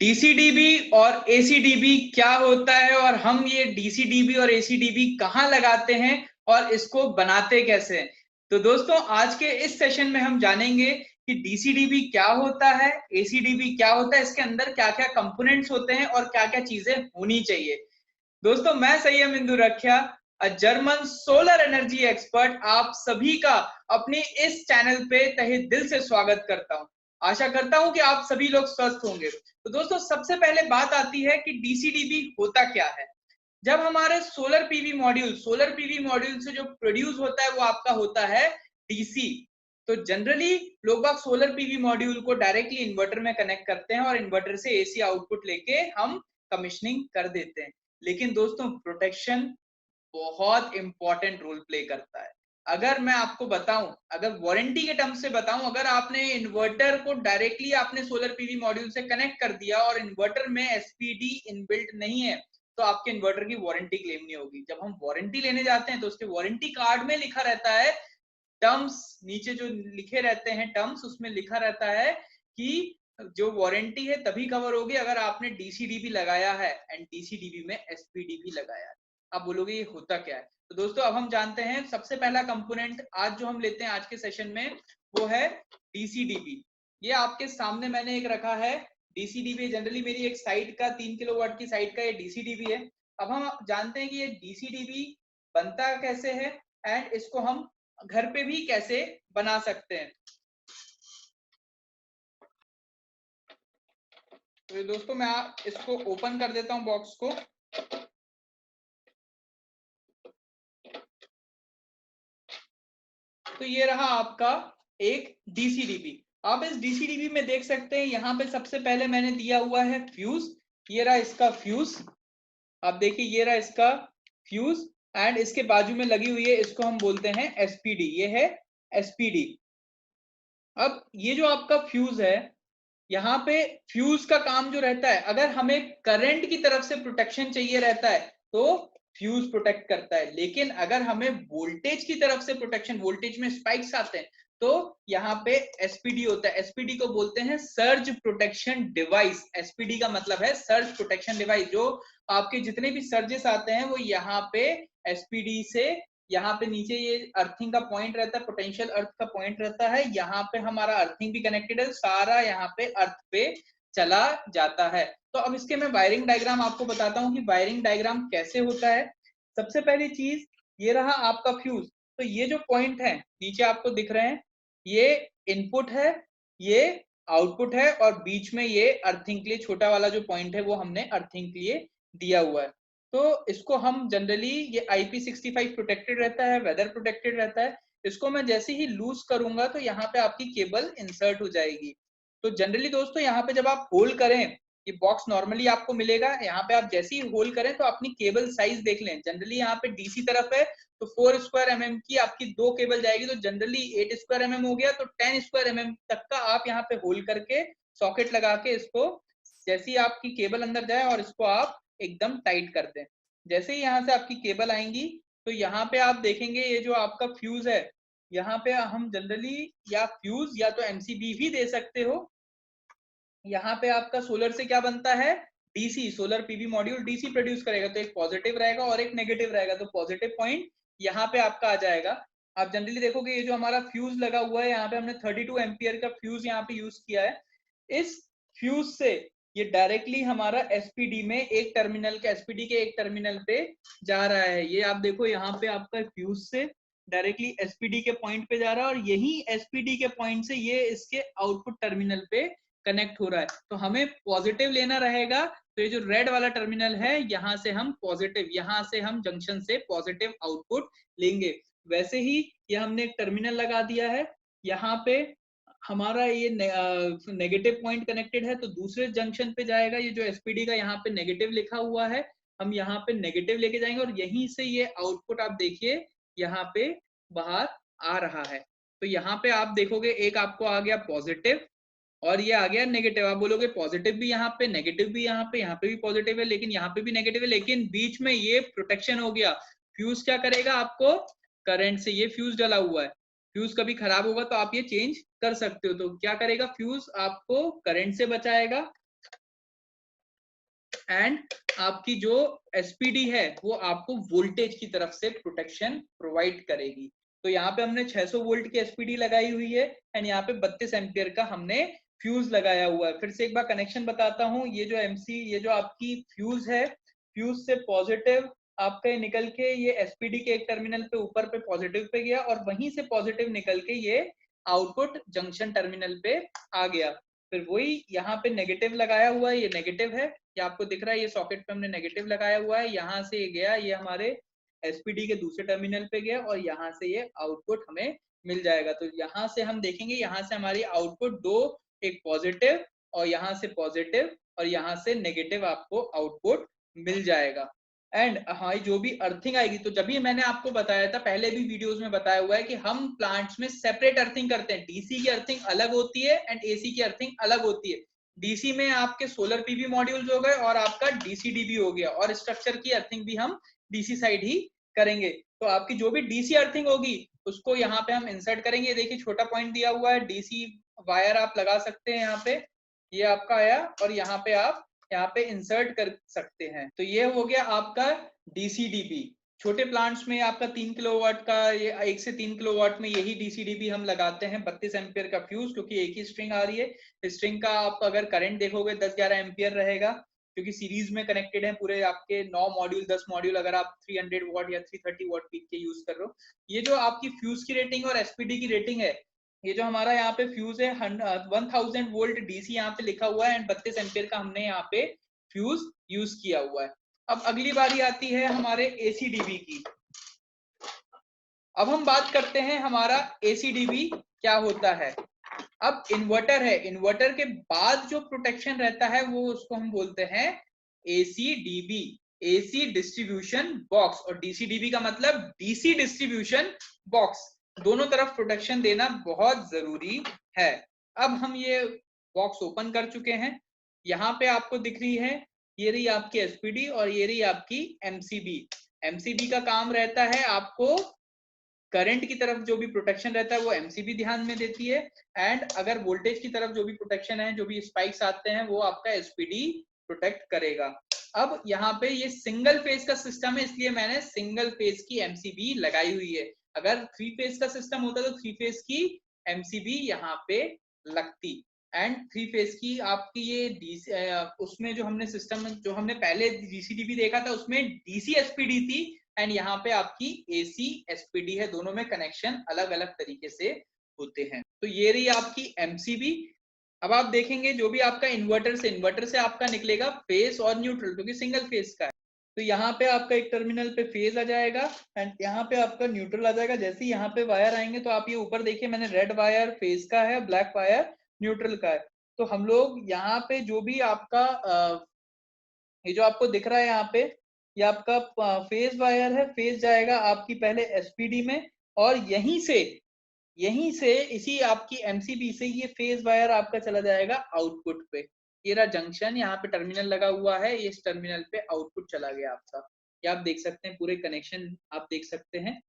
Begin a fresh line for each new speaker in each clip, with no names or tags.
डीसीडीबी और एसीडीबी क्या होता है और हम ये डीसीडीबी और एसीडीबी कहाँ लगाते हैं और इसको बनाते कैसे हैं। तो दोस्तों आज के इस सेशन में हम जानेंगे कि डीसीडीबी क्या होता है, एसीडीबी क्या होता है, इसके अंदर क्या क्या कंपोनेंट्स होते हैं और क्या क्या चीजें होनी चाहिए। दोस्तों मैं संयम इंदु रखिया, जर्मन सोलर एनर्जी एक्सपर्ट, आप सभी का अपने इस चैनल पे तहे दिल से स्वागत करता हूं। आशा करता हूं कि आप सभी लोग स्वस्थ होंगे। तो दोस्तों सबसे पहले बात आती है कि डीसीडीबी होता क्या है। जब हमारे सोलर पीवी मॉड्यूल से जो प्रोड्यूस होता है वो आपका होता है डीसी। तो जनरली लोग बाग सोलर पीवी मॉड्यूल को डायरेक्टली इन्वर्टर में कनेक्ट करते हैं और इन्वर्टर से एसी आउटपुट लेके हम कमिश्निंग कर देते हैं। लेकिन दोस्तों प्रोटेक्शन बहुत इंपॉर्टेंट रोल प्ले करता है। अगर मैं आपको बताऊं, अगर वारंटी के टर्म से बताऊं, अगर आपने इन्वर्टर को डायरेक्टली आपने सोलर पीवी मॉड्यूल से कनेक्ट कर दिया और इन्वर्टर में एसपीडी इनबिल्ट नहीं है तो आपके इन्वर्टर की वारंटी क्लेम नहीं होगी। जब हम वारंटी लेने जाते हैं तो उसके वारंटी कार्ड में लिखा रहता है टर्म्स, नीचे जो लिखे रहते हैं टर्म्स, उसमें लिखा रहता है कि जो वारंटी है तभी कवर होगी अगर आपने डीसीडीबी लगाया है एंड डीसीडीबी में एसपीडी भी लगाया है। आप बोलोगे ये होता क्या है। तो दोस्तों अब हम जानते हैं सबसे पहला कंपोनेंट आज जो हम लेते हैं आज के सेशन में वो है डीसीडीबी। ये आपके सामने मैंने एक रखा है डीसीडीबी। जनरली मेरी एक साइट का 3 किलोवाट की साइट का ये डीसीडीबी है। अब हम जानते हैं कि ये डीसीडीबी बनता कैसे है एंड इसको हम घर पे भी कैसे बना सकते हैं। तो दोस्तों मैं इसको ओपन कर देता हूं बॉक्स को। तो ये रहा आपका एक डीसीडीबी। आप इस डीसीडीबी में देख सकते हैं यहाँ पे सबसे पहले मैंने दिया हुआ है फ्यूज। ये रहा इसका फ्यूज, आप देखिए ये रहा इसका फ्यूज एंड इसके बाजू में लगी हुई है, इसको हम बोलते हैं एसपीडी। ये है एसपीडी। अब ये जो आपका फ्यूज है, यहाँ पे फ्यूज का काम जो रहता है, अगर हमें करंट की तरफ से प्रोटेक्शन चाहिए रहता है तो फ्यूज प्रोटेक्ट करता है। लेकिन अगर हमें वोल्टेज की तरफ से प्रोटेक्शन, वोल्टेज में स्पाइक्स आते हैं तो यहाँ पे एसपीडी होता है। एसपीडी को बोलते हैं सर्ज प्रोटेक्शन डिवाइस। एसपीडी का मतलब है सर्ज प्रोटेक्शन डिवाइस। जो आपके जितने भी सर्जेस आते हैं वो यहाँ पे एसपीडी से, यहाँ पे नीचे ये अर्थिंग का पॉइंट रहता है, पोटेंशियल अर्थ का पॉइंट रहता है, यहाँ पे हमारा अर्थिंग भी कनेक्टेड है, सारा यहाँ पे अर्थ पे चला जाता है। तो अब इसके मैं वायरिंग डायग्राम आपको बताता हूँ कि वायरिंग डायग्राम कैसे होता है। सबसे पहली चीज ये रहा आपका फ्यूज। तो ये जो पॉइंट है नीचे आपको दिख रहे हैं, ये इनपुट है, ये आउटपुट है और बीच में ये अर्थिंग के लिए छोटा वाला जो पॉइंट है वो हमने अर्थिंग के लिए दिया हुआ है। तो इसको हम जनरली, ये IP65 प्रोटेक्टेड रहता है, वेदर प्रोटेक्टेड रहता है। इसको मैं जैसे ही लूज करूंगा तो यहाँ पे आपकी केबल इंसर्ट हो जाएगी। तो जनरली दोस्तों यहाँ पे जब आप होल्ड करें, ये बॉक्स नॉर्मली आपको मिलेगा, यहाँ पे आप जैसे ही होल्ड करें तो अपनी केबल साइज देख लें। जनरली यहाँ पे डीसी तरफ है तो 4 स्क्वायर mm की आपकी 2 केबल जाएगी, तो जनरली 8 स्क्वायर mm हो गया, तो 10 स्क्वायर mm तक का आप यहाँ पे होल्ड करके सॉकेट लगा के इसको जैसे ही आपकी केबल अंदर जाए और इसको आप एकदम टाइट कर दें। जैसे ही यहाँ से आपकी केबल आएंगी तो यहाँ पे आप देखेंगे ये जो आपका फ्यूज है, यहाँ पे हम जनरली या फ्यूज या तो एमसीबी भी दे सकते हो। यहाँ पे आपका सोलर से क्या बनता है, DC. Solar PV module DC produce करेगा तो एक पॉजिटिव रहेगा और एक नेगेटिव रहेगा, तो पॉजिटिव पॉइंट यहाँ पे आपका आ जाएगा। आप जनरली देखोगे ये जो हमारा फ्यूज लगा हुआ है, यहाँ पे हमने 32 एम्पियर का फ्यूज यहाँ पे यूज किया है। इस फ्यूज से ये डायरेक्टली हमारा एसपीडी में एक टर्मिनल के, एसपीडी के एक टर्मिनल पे जा रहा है। ये आप देखो यहाँ पे आपका फ्यूज से डायरेक्टली एसपीडी के पॉइंट पे जा रहा है और यही एसपीडी के पॉइंट से ये इसके आउटपुट टर्मिनल पे कनेक्ट हो रहा है। तो हमें पॉजिटिव लेना रहेगा, तो ये जो रेड वाला टर्मिनल है यहाँ से हम पॉजिटिव, यहाँ से हम जंक्शन से पॉजिटिव आउटपुट लेंगे। वैसे ही ये हमने एक टर्मिनल लगा दिया है, यहाँ पे हमारा ये नेगेटिव पॉइंट कनेक्टेड है तो दूसरे जंक्शन पे जाएगा। ये जो एसपीडी का यहाँ पे नेगेटिव लिखा हुआ है, हम यहाँ पे नेगेटिव लेके जाएंगे और यहीं से ये आउटपुट आप देखिए यहाँ पे बाहर आ रहा है। तो यहाँ पे आप देखोगे एक आपको आ गया पॉजिटिव और ये आ गया नेगेटिव। आप बोलोगे पॉजिटिव भी यहाँ पे, नेगेटिव भी यहाँ पे भी पॉजिटिव है, लेकिन यहाँ पे भी नेगेटिव है, लेकिन बीच में ये प्रोटेक्शन हो गया। फ्यूज क्या करेगा आपको, करंट से, ये फ्यूज डला हुआ है, फ्यूज कभी खराब होगा तो आप ये चेंज कर सकते हो। तो क्या करेगा फ्यूज, आपको करंट से बचाएगा एंड आपकी जो एसपीडी है वो आपको वोल्टेज की तरफ से प्रोटेक्शन प्रोवाइड करेगी। तो यहाँ पे हमने 600 वोल्ट की एसपीडी लगाई हुई है एंड यहाँ पे 32 एम्पियर का हमने फ्यूज लगाया हुआ है। फिर से एक बार कनेक्शन बताता हूँ, ये जो आपकी फ्यूज है, फ्यूज से पॉजिटिव आपका निकल के ये एसपीडी के एक टर्मिनल पे ऊपर पे पॉजिटिव पे गया और वहीं से पॉजिटिव निकल के ये आउटपुट जंक्शन टर्मिनल पे आ गया। फिर वही यहाँ पे नेगेटिव लगाया हुआ है, ये नेगेटिव है, ये आपको दिख रहा है, ये सॉकेट पे हमने नेगेटिव लगाया हुआ है। यहाँ से ये गया, ये हमारे एसपीडी के दूसरे टर्मिनल पे गया और यहाँ से ये आउटपुट हमें मिल जाएगा। तो यहाँ से हम देखेंगे, यहाँ से हमारी आउटपुट दो, एक पॉजिटिव और यहाँ से पॉजिटिव और यहाँ से नेगेटिव आपको आउटपुट मिल जाएगा। एंड हमारी जो भी अर्थिंग आएगी, तो जब भी मैंने आपको बताया था, पहले भी वीडियोस में बताया हुआ है कि हम प्लांट्स में सेपरेट अर्थिंग करते हैं। डीसी की अर्थिंग अलग होती है एंड एसी की अर्थिंग अलग होती है। डीसी में आपके सोलर पीवी मॉड्यूल्स हो गए और आपका डीसी-डीबी हो गया, और स्ट्रक्चर की अर्थिंग भी हम डीसी साइड ही करेंगे। तो आपकी जो भी डीसी अर्थिंग होगी उसको यहाँ पे हम इंसर्ट करेंगे। देखिए छोटा पॉइंट दिया हुआ है, डीसी वायर आप लगा सकते हैं यहाँ पे, ये आपका आया और यहाँ पे आप यहाँ पे इंसर्ट कर सकते हैं। तो ये हो गया आपका डीसी-डीबी। छोटे प्लांट्स में आपका 3 किलोवाट का, ये 1 से 3 किलोवाट में यही डीसी-डीबी हम लगाते हैं, 32 एम्पियर का फ्यूज, क्योंकि एक ही स्ट्रिंग आ रही है। स्ट्रिंग का आप अगर करंट देखोगे 10-11 एम्पियर रहेगा, क्योंकि सीरीज में कनेक्टेड है पूरे आपके 9 मॉड्यूल 10 मॉड्यूल, अगर आप 300 वॉट या 330 वॉट पीक के यूज कर रहे हो। ये जो आपकी फ्यूज की रेटिंग और एसपीडी की रेटिंग है, ये जो हमारा यहाँ पे फ्यूज है 1000 वोल्ट डीसी यहाँ पे लिखा हुआ है एंड 32 एम्पियर का हमने यहाँ पे फ्यूज यूज किया हुआ है। अब अगली बारी आती है हमारे एसीडीबी की। अब हम बात करते हैं हमारा एसीडीबी क्या होता है। अब इन्वर्टर है, इन्वर्टर के बाद जो प्रोटेक्शन रहता है वो उसको हम बोलते हैं एसीडीबी, एसी डिस्ट्रीब्यूशन बॉक्स, और डीसीडीबी का मतलब डीसी डिस्ट्रीब्यूशन बॉक्स। दोनों तरफ प्रोटेक्शन देना बहुत जरूरी है। अब हम ये बॉक्स ओपन कर चुके हैं, यहाँ पे आपको दिख रही है, ये रही आपकी एसपीडी और ये रही आपकी एमसीबी। एमसीबी का काम रहता है आपको करंट की तरफ जो भी प्रोटेक्शन रहता है वो एमसीबी ध्यान में देती है, एंड अगर वोल्टेज की तरफ जो भी प्रोटेक्शन है, जो भी स्पाइक्स आते हैं, वो आपका एसपीडी प्रोटेक्ट करेगा। अब यहाँ पे ये सिंगल फेज का सिस्टम है, इसलिए मैंने सिंगल फेज की एमसीबी लगाई हुई है। अगर 3 फेज का सिस्टम होता तो 3 फेज की एमसीबी यहाँ पे लगती, एंड 3 फेज की आपकी ये डीसी, उसमें जो हमने सिस्टम, जो हमने पहले डीसीडीबी देखा था उसमें डीसी एसपीडी थी एंड यहाँ पे आपकी एसी एसपीडी है। दोनों में कनेक्शन अलग अलग तरीके से होते हैं। तो ये रही आपकी एमसीबी। अब आप देखेंगे जो भी आपका इन्वर्टर से आपका निकलेगा फेज और न्यूट्रल, क्योंकि सिंगल फेज का है। तो यहाँ पे आपका एक टर्मिनल पे फेज आ जाएगा एंड यहाँ पे आपका न्यूट्रल आ जाएगा। जैसे ही यहाँ पे वायर आएंगे तो आप ये ऊपर देखिए, मैंने रेड वायर फेज का है, ब्लैक वायर न्यूट्रल का है। तो हम लोग यहाँ पे जो भी आपका ये जो आपको दिख रहा है यहाँ पे, ये आपका फेज वायर है, फेज जाएगा आपकी पहले एसपीडी में और यहीं से इसी आपकी एमसीबी से ये फेज वायर आपका चला जाएगा आउटपुट पे। ये रहा जंक्शन, यहाँ पे टर्मिनल लगा हुआ है, इस टर्मिनल पे आउटपुट चला गया आपका। ये आप देख सकते हैं, पूरे कनेक्शन आप देख सकते हैं,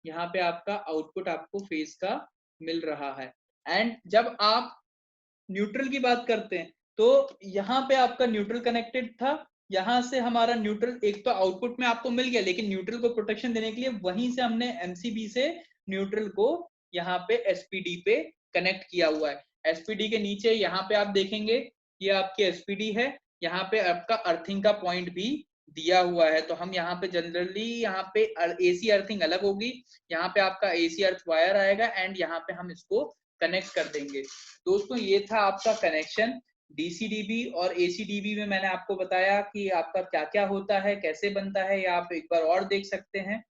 यहाँ पे आपका आउटपुट आपको फेज का मिल रहा है। एंड जब आप न्यूट्रल की बात करते हैं तो यहाँ पे आपका न्यूट्रल कनेक्टेड था, यहाँ से हमारा न्यूट्रल एक तो आउटपुट में आपको मिल गया, लेकिन न्यूट्रल को प्रोटेक्शन देने के लिए वहीं से हमने एमसीबी से न्यूट्रल को यहाँ पे एसपीडी पे कनेक्ट किया हुआ है। एसपीडी के नीचे यहाँ पे आप देखेंगे, ये आपकी एसपीडी है, यहाँ पे आपका अर्थिंग का पॉइंट भी दिया हुआ है। तो हम यहाँ पे जनरली यहाँ पे एसी अर्थिंग अलग होगी, यहाँ पे आपका एसी अर्थ वायर आएगा एंड यहाँ पे हम इसको कनेक्ट कर देंगे। दोस्तों ये था आपका कनेक्शन डीसीडीबी और एसीडीबी में। मैंने आपको बताया कि आपका क्या क्या होता है, कैसे बनता है, या आप एक बार और देख सकते हैं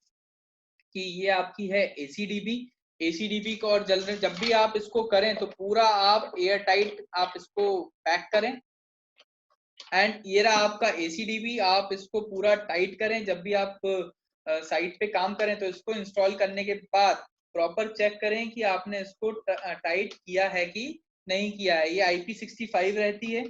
कि ये आपकी है एसीडीबी। एसीडीबी को और जब भी आप इसको करें तो पूरा आप एयर टाइट आप इसको पैक करें। एंड ये रहा आपका एसीडीबी, आप इसको पूरा टाइट करें। जब भी आप साइट पे काम करें तो इसको इंस्टॉल करने के बाद प्रॉपर चेक करें कि आपने इसको टाइट किया है कि नहीं किया है। ये IP65 रहती है।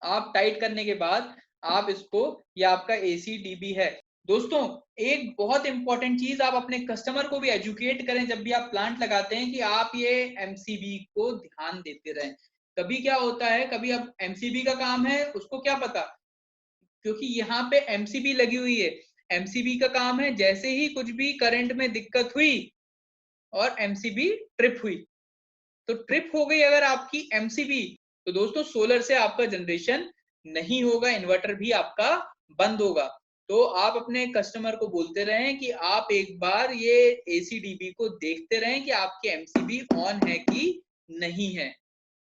आप टाइट करने के बाद आप इसको, ये आपका एसीडीबी है। दोस्तों एक बहुत इंपॉर्टेंट चीज, आप अपने कस्टमर को भी एजुकेट करें जब भी आप प्लांट लगाते हैं, कि आप ये एमसीबी को ध्यान देते रहें। कभी क्या होता है, कभी अब एमसीबी का काम है, उसको क्या पता, क्योंकि यहाँ पे एमसीबी लगी हुई है। एमसीबी का काम है जैसे ही कुछ भी करंट में दिक्कत हुई और एमसीबी ट्रिप हुई, तो ट्रिप हो गई अगर आपकी एमसीबी, तो दोस्तों सोलर से आपका जनरेशन नहीं होगा, इन्वर्टर भी आपका बंद होगा। तो आप अपने कस्टमर को बोलते रहें कि आप एक बार ये एसीडीबी को देखते रहें कि आपके एमसीबी ऑन है कि नहीं है।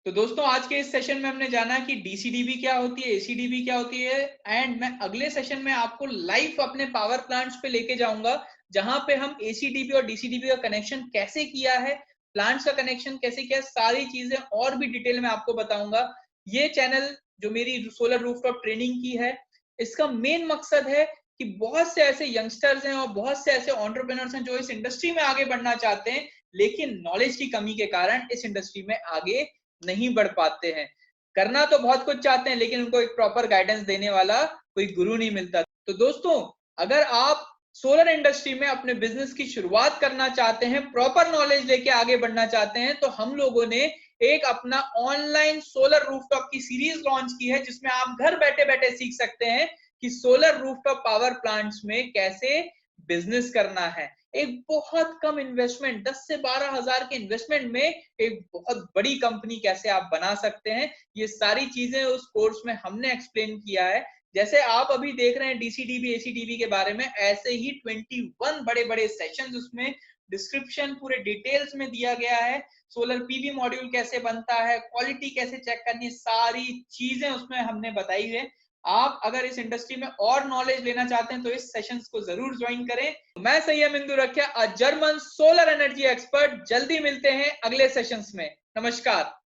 तो दोस्तों आज के इस सेशन में हमने जाना कि डीसीडीबी क्या होती है, एसीडीबी क्या होती है, एंड मैं अगले सेशन में आपको लाइव अपने पावर प्लांट्स पे लेके जाऊंगा, जहां पे हम एसीडीबी और डीसीडीबी का कनेक्शन कैसे किया है, प्लांट्स का कनेक्शन कैसे किया, सारी चीजें और भी डिटेल में आपको बताऊंगा। ये चैनल जो मेरी सोलर रूफटॉप ट्रेनिंग की है, इसका मेन मकसद है कि बहुत से ऐसे यंगस्टर्स हैं और बहुत से ऐसे एंटरप्रेन्योर्स हैं जो इस इंडस्ट्री में आगे बढ़ना चाहते हैं, लेकिन नॉलेज की कमी के कारण इस इंडस्ट्री में आगे नहीं बढ़ पाते हैं। करना तो बहुत कुछ चाहते हैं, लेकिन उनको एक प्रॉपर गाइडेंस देने वाला कोई गुरु नहीं मिलता। तो दोस्तों अगर आप सोलर इंडस्ट्री में अपने बिजनेस की शुरुआत करना चाहते हैं, प्रॉपर नॉलेज लेके आगे बढ़ना चाहते हैं, तो हम लोगों ने एक अपना ऑनलाइन सोलर रूफटॉप की सीरीज लॉन्च की है, जिसमें आप घर बैठे बैठे सीख सकते हैं कि सोलर रूफटॉप पावर प्लांट्स में कैसे बिजनेस करना है। एक बहुत कम इन्वेस्टमेंट, 10 से 12 हजार के इन्वेस्टमेंट में एक बहुत बड़ी कंपनी कैसे आप बना सकते हैं, ये सारी चीजें उस कोर्स में हमने एक्सप्लेन किया है। जैसे आप अभी देख रहे हैं डीसीडीबी एसीडीबी के बारे में, ऐसे ही 21 बड़े बड़े सेशंस उसमें डिस्क्रिप्शन पूरे डिटेल्स में दिया गया है। सोलर पीवी मॉड्यूल कैसे बनता है, क्वालिटी कैसे चेक करनी है, सारी चीजें उसमें हमने बताई है। आप अगर इस इंडस्ट्री में और नॉलेज लेना चाहते हैं तो इस सेशंस को जरूर ज्वाइन करें। मैं संयम इंदु रखिया, a German solar energy expert. जल्दी मिलते हैं अगले सेशंस में। नमस्कार।